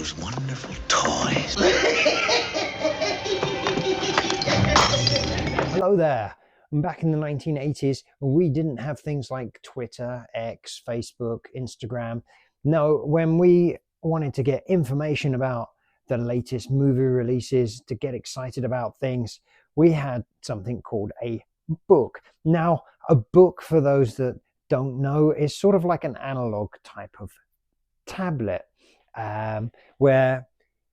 those wonderful toys. Hello there. Back in the 1980s, we didn't have things like Twitter, X, Facebook, Instagram. No, when we wanted to get information about the latest movie releases, to get excited about things, we had something called a book. Now, a book, for those that don't know, is sort of like an analog type of tablet, where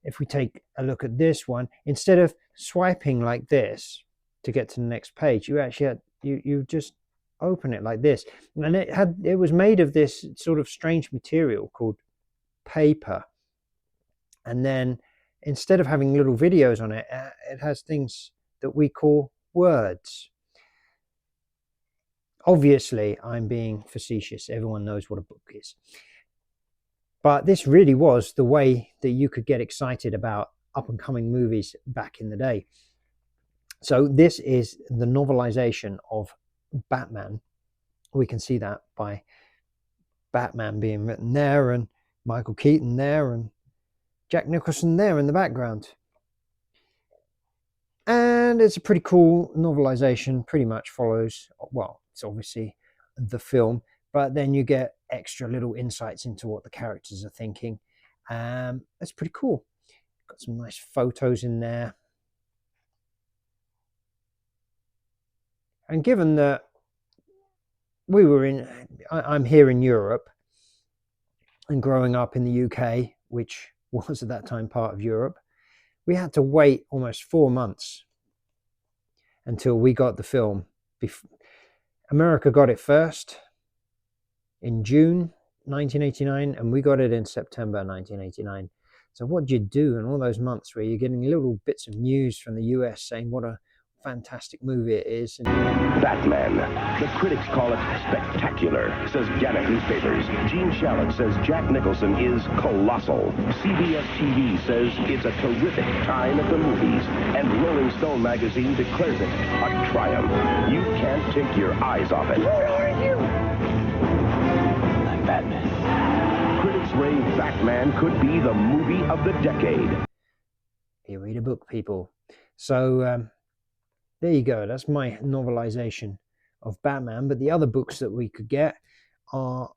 if we take a look at this one, instead of swiping like this to get to the next page, you actually had, you just open it like this, and it was made of this sort of strange material called paper, and then instead of having little videos on it, it has things that we call words. Obviously, I'm being facetious. Everyone knows what a book is. But this really was the way that you could get excited about up-and-coming movies back in the day. So this is the novelization of Batman. We can see that by Batman being written there, and Michael Keaton there, and Jack Nicholson there in the background. And it's a pretty cool novelization. Pretty much follows, well, it's obviously the film, but then you get extra little insights into what the characters are thinking. That's pretty cool. Got some nice photos in there. And given that I'm here in Europe and growing up in the UK, which was at that time part of Europe, we had to wait almost 4 months until we got the film. America got it first in June 1989, and we got it in September 1989. So what do you do in all those months where you're getting little bits of news from the US saying what a fantastic movie it is? Batman. The critics call it spectacular, says Gannett Newspapers. Gene Shalit says Jack Nicholson is colossal. CBS TV says it's a terrific time at the movies. And Rolling Stone magazine declares it a triumph. You can't take your eyes off it. Who are you? I'm Batman. Critics rave Batman could be the movie of the decade. You read a book, people. So, there you go. That's my novelization of Batman. But the other books that we could get are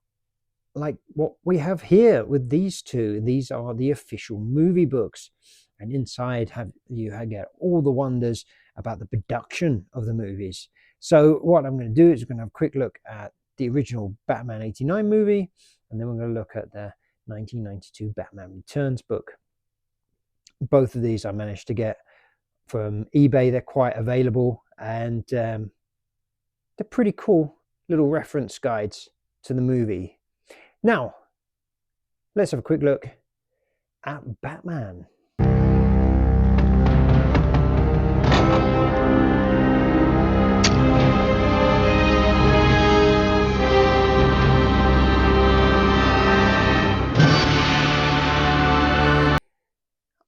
like what we have here with these two. These are the official movie books. And inside you get all the wonders about the production of the movies. So what I'm going to do is we're going to have a quick look at the original Batman 89 movie. And then we're going to look at the 1992 Batman Returns book. Both of these I managed to get from eBay. They're quite available, and they're pretty cool little reference guides to the movie. Now, let's have a quick look at Batman.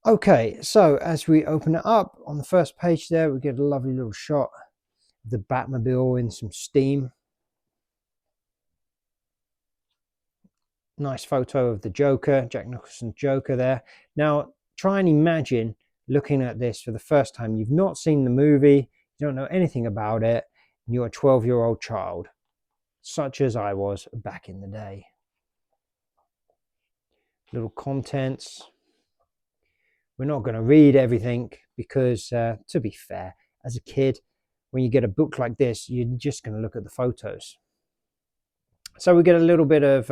Okay, so as we open it up, on the first page there, we get a lovely little shot of the Batmobile in some steam. Nice photo of the Joker, Jack Nicholson Joker there. Now, try and imagine looking at this for the first time. You've not seen the movie, you don't know anything about it, and you're a 12-year-old child, such as I was back in the day. Little contents. We're not going to read everything because, to be fair, as a kid, when you get a book like this, you're just going to look at the photos. So we get a little bit of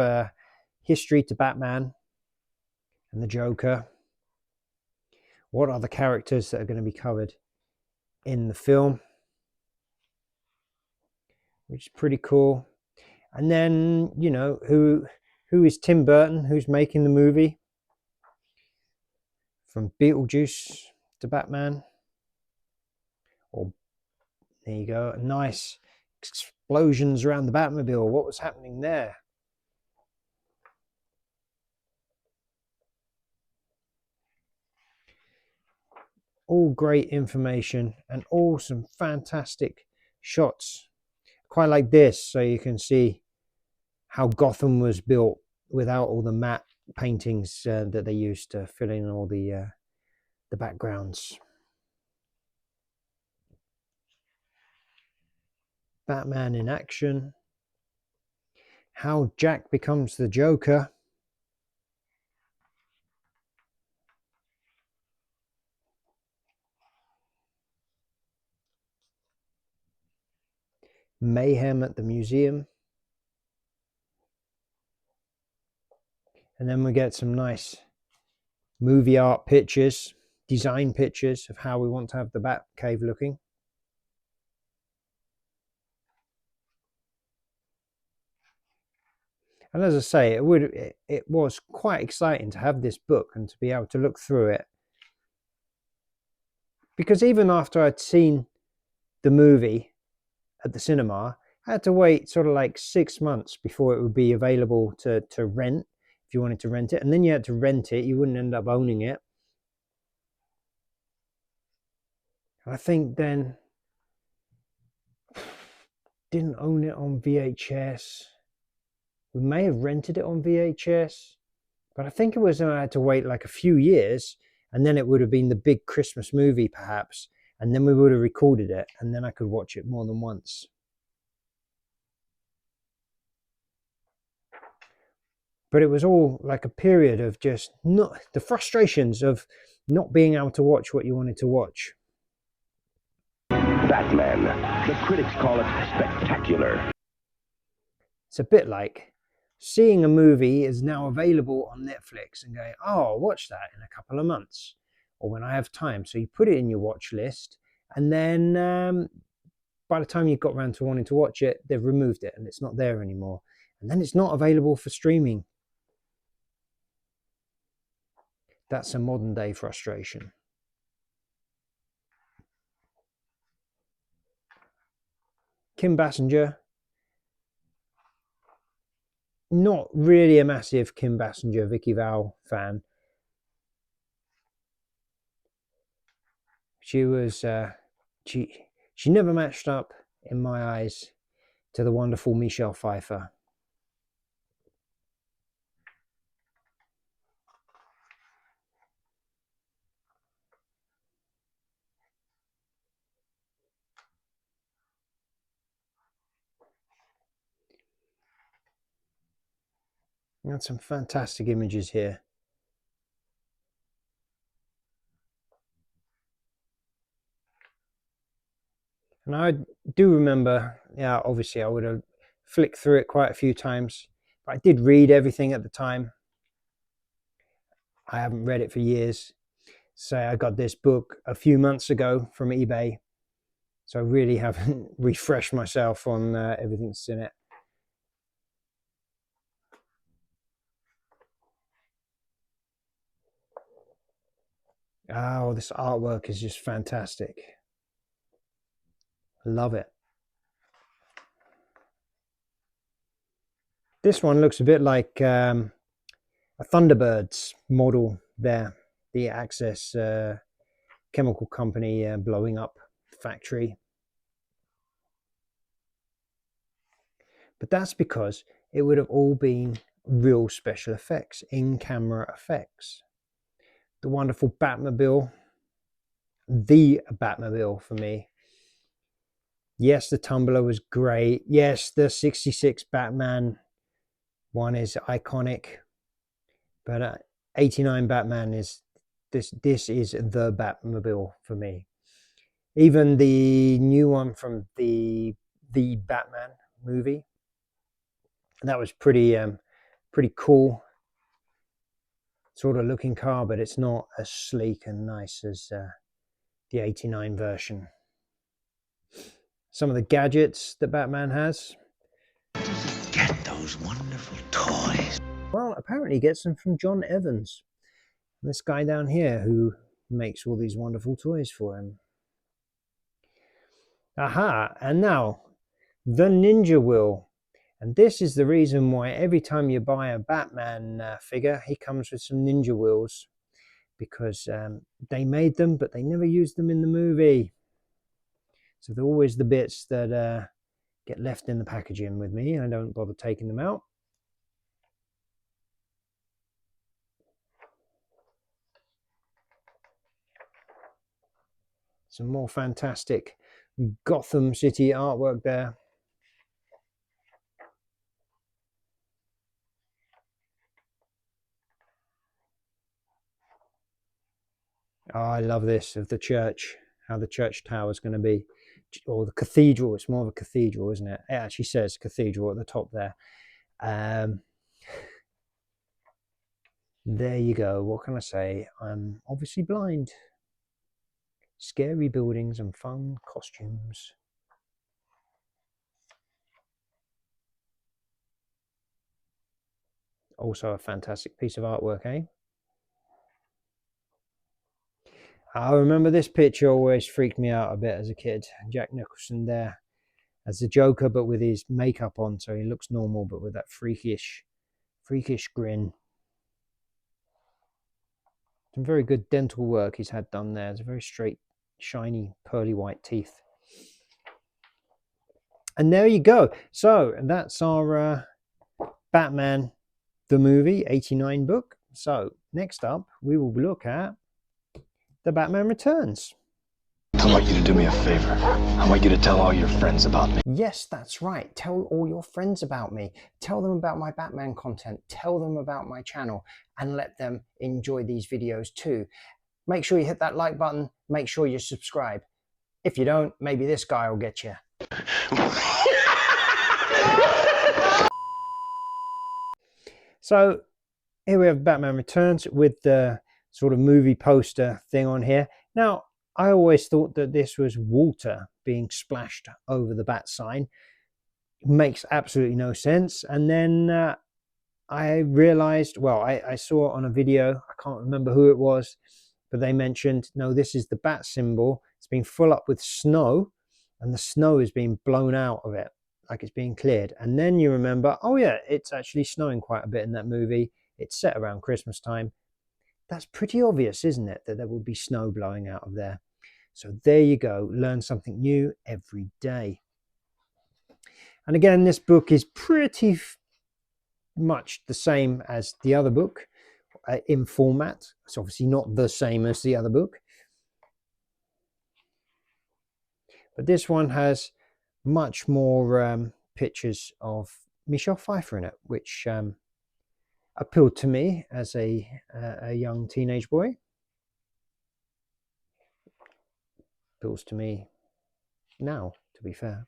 history to Batman and the Joker. What are the characters that are going to be covered in the film? Which is pretty cool. And then, you know, who is Tim Burton, who's making the movie? From Beetlejuice to Batman. Or there you go, nice explosions around the Batmobile. What was happening there? All great information and all some fantastic shots. Quite like this, so you can see how Gotham was built without all the matte paintings that they used to fill in all the backgrounds. Batman in action. How Jack becomes the Joker. Mayhem at the museum. And then we get some nice movie art pictures, design pictures of how we want to have the Batcave looking. And as I say, it was quite exciting to have this book and to be able to look through it. Because even after I'd seen the movie at the cinema, I had to wait sort of like 6 months before it would be available to rent, if you wanted to rent it. And then you had to rent it, you wouldn't end up owning it. I think then, didn't own it on VHS. We may have rented it on VHS, but I think it was I had to wait like a few years, and then it would have been the big Christmas movie perhaps, and then we would have recorded it, and then I could watch it more than once. But it was all like a period of just not the frustrations of not being able to watch what you wanted to watch. Batman. The critics call it spectacular. It's a bit like seeing a movie is now available on Netflix and going, oh, I'll watch that in a couple of months or when I have time. So you put it in your watch list, and then by the time you've got around to wanting to watch it, they've removed it and it's not there anymore. And then it's not available for streaming. That's a modern day frustration. Kim Basinger. Not really a massive Kim Basinger, Vicky Vale fan. She was, she never matched up in my eyes to the wonderful Michelle Pfeiffer. Got some fantastic images here. And I do remember, yeah, obviously I would have flicked through it quite a few times, but I did read everything at the time. I haven't read it for years. So I got this book a few months ago from eBay. So I really haven't refreshed myself on everything that's in it. Oh, this artwork is just fantastic. Love it. This one looks a bit like a Thunderbirds model there. The Access chemical company blowing up factory. But that's because it would have all been real special effects, in-camera effects. The wonderful Batmobile, the Batmobile for me. Yes, the Tumbler was great. Yes, the 66 Batman one is iconic. But 89 Batman is, this is the Batmobile for me. Even the new one from the Batman movie, that was pretty cool sort of looking car, but it's not as sleek and nice as the 89 version. Some of the gadgets that Batman has. Get those wonderful toys. Well, apparently he gets them from John Evans, this guy down here who makes all these wonderful toys for him. Aha, and now the Ninja Wheel. And this is the reason why every time you buy a Batman figure, he comes with some Ninja Wheels, because they made them, but they never used them in the movie. So they're always the bits that get left in the packaging with me. I don't bother taking them out. Some more fantastic Gotham City artwork there. Oh, I love this of the church, how the church tower is going to be, or the cathedral. It's more of a cathedral, isn't it? It actually says cathedral at the top there. There you go. What can I say? I'm obviously blind. Scary buildings and fun costumes. Also a fantastic piece of artwork, eh? I remember this picture always freaked me out a bit as a kid. Jack Nicholson there as the Joker, but with his makeup on, so he looks normal, but with that freakish grin. Some very good dental work he's had done there. It's a very straight, shiny, pearly white teeth. And there you go. So that's our Batman the movie 89 book. So next up, we will look at The Batman Returns. I want you to do me a favor. I want you to tell all your friends about me. Yes, that's right. Tell all your friends about me. Tell them about my Batman content. Tell them about my channel and let them enjoy these videos too. Make sure you hit that like button. Make sure you subscribe. If you don't, maybe this guy will get you. So here we have Batman Returns with the sort of movie poster thing on here. Now, I always thought that this was water being splashed over the bat sign. It makes absolutely no sense. And then I realized, well, I saw it on a video. I can't remember who it was, but they mentioned, no, this is the bat symbol. It's been full up with snow and the snow is being blown out of it, like it's being cleared. And then you remember, oh yeah, it's actually snowing quite a bit in that movie. It's set around Christmas time. That's pretty obvious, isn't it, that there would be snow blowing out of there. So there you go. Learn something new every day. And again, this book is pretty much the same as the other book in format. It's obviously not the same as the other book. But this one has much more pictures of Michelle Pfeiffer in it, which appealed to me as a young teenage boy. Appeals to me now, to be fair.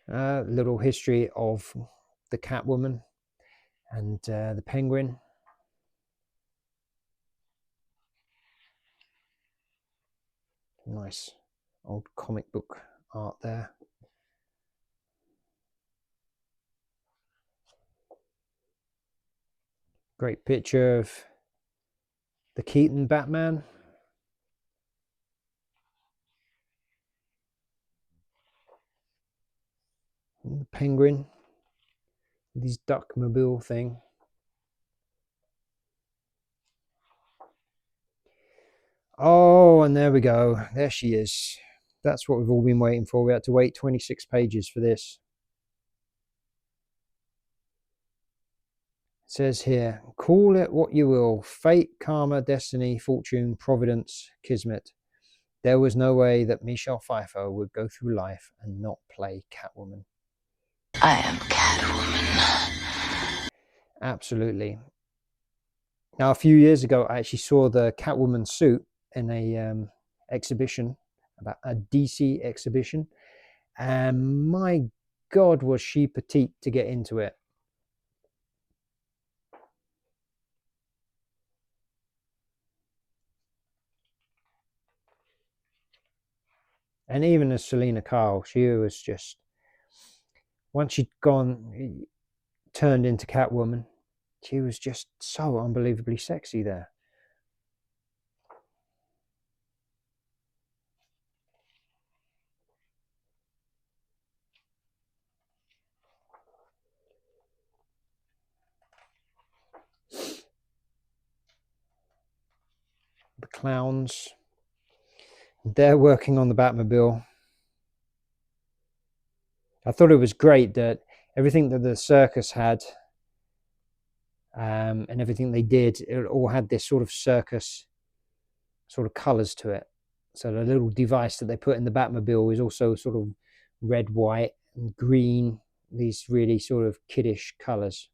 Little history of the Catwoman and the Penguin. Nice old comic book art there. Great picture of the Keaton Batman. And the Penguin with his Duckmobile thing. Oh, and there we go. There she is. That's what we've all been waiting for. We had to wait 26 pages for this. It says here, call it what you will. Fate, karma, destiny, fortune, providence, kismet. There was no way that Michelle Pfeiffer would go through life and not play Catwoman. I am Catwoman. Absolutely. Now, a few years ago, I actually saw the Catwoman suit in a exhibition, about a DC exhibition, and my God, was she petite to get into it. And even as Selena Kyle, she was just, once she'd turned into Catwoman, she was just so unbelievably sexy there. The clowns, they're working on the Batmobile. I thought it was great that everything that the circus had and everything they did, it all had this sort of circus sort of colors to it. So the little device that they put in the Batmobile is also sort of red, white, and green, these really sort of kiddish colors.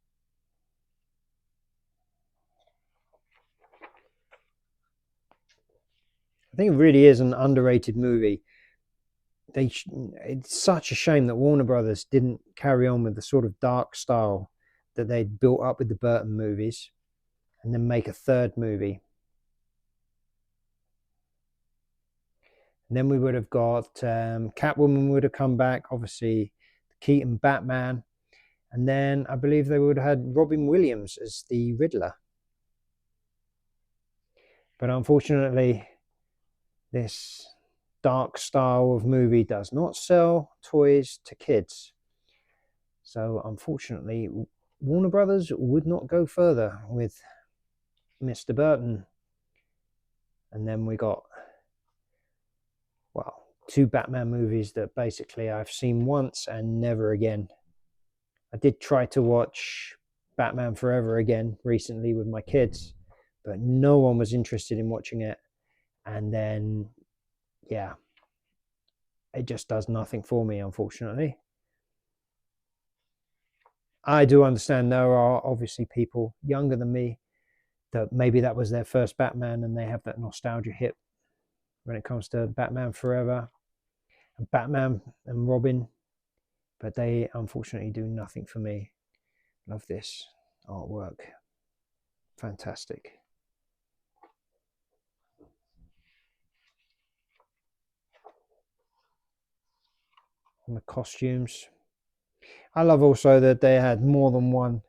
I think it really is an underrated movie. It's such a shame that Warner Brothers didn't carry on with the sort of dark style that they'd built up with the Burton movies and then make a third movie. And then we would have got Catwoman would have come back, obviously Keaton Batman, and then I believe they would have had Robin Williams as the Riddler. But unfortunately, this dark style of movie does not sell toys to kids. So unfortunately, Warner Brothers would not go further with Mr. Burton. And then we got, well, 2 Batman movies that basically I've seen once and never again. I did try to watch Batman Forever again recently with my kids, but no one was interested in watching it. And then, yeah, it just does nothing for me, unfortunately. I do understand there are obviously people younger than me that maybe that was their first Batman and they have that nostalgia hit when it comes to Batman Forever and Batman and Robin, but they unfortunately do nothing for me. Love this artwork. Fantastic. And the costumes. I love also that they had more than one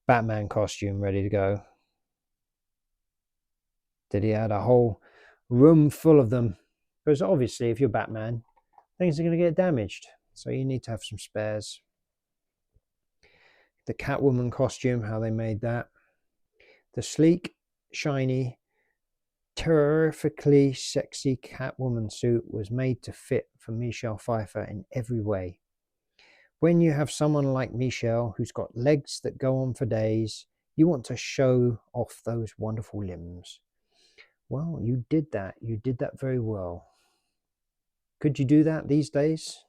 Batman costume ready to go. That he had a whole room full of them. Because obviously if you're Batman, things are going to get damaged. So you need to have some spares. The Catwoman costume, how they made that. The sleek, shiny, terrifically sexy Catwoman suit was made to fit for Michelle Pfeiffer in every way. When you have someone like Michelle who's got legs that go on for days, you want to show off those wonderful limbs. Well, you did that. You did that very well. Could you do that these days?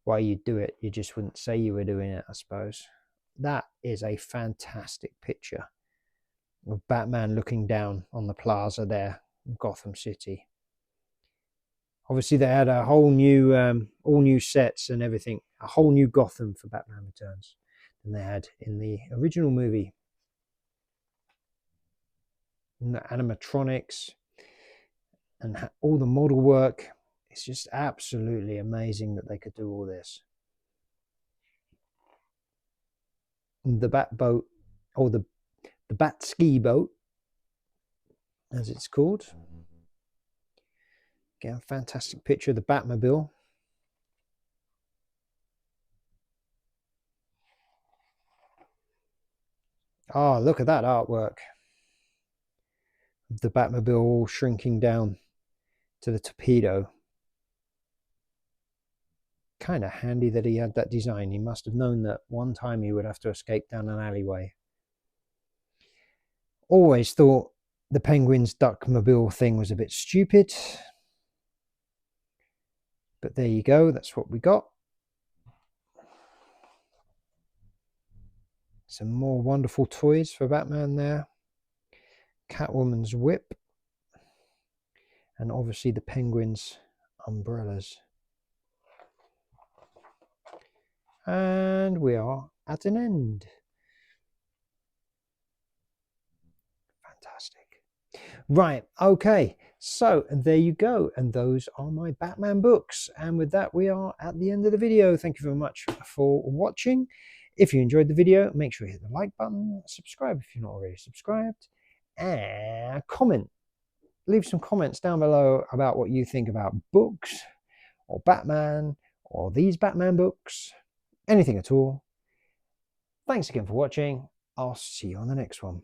Why, you'd do it. You just wouldn't say you were doing it, I suppose. That is a fantastic picture of Batman looking down on the plaza there in Gotham City. Obviously, they had a whole new, all new sets and everything, a whole new Gotham for Batman Returns than they had in the original movie. And the animatronics and all the model work. It's just absolutely amazing that they could do all this. The Bat boat, or the Bat ski boat, as it's called. Get a fantastic picture of the Batmobile. Oh, look at that artwork. The Batmobile all shrinking down to the torpedo. Kind of handy that he had that design. He must have known that one time he would have to escape down an alleyway. Always thought the Penguin's Duckmobile thing was a bit stupid. But there you go, that's what we got. Some more wonderful toys for Batman there. Catwoman's whip. And obviously the Penguin's umbrellas. And we are at an end. Fantastic. Right, okay. So there you go. And those are my Batman books. And with that, we are at the end of the video. Thank you very much for watching. If you enjoyed the video, make sure you hit the like button, subscribe if you're not already subscribed, and comment. Leave some comments down below about what you think about books, or Batman, or these Batman books, anything at all. Thanks again for watching. I'll see you on the next one.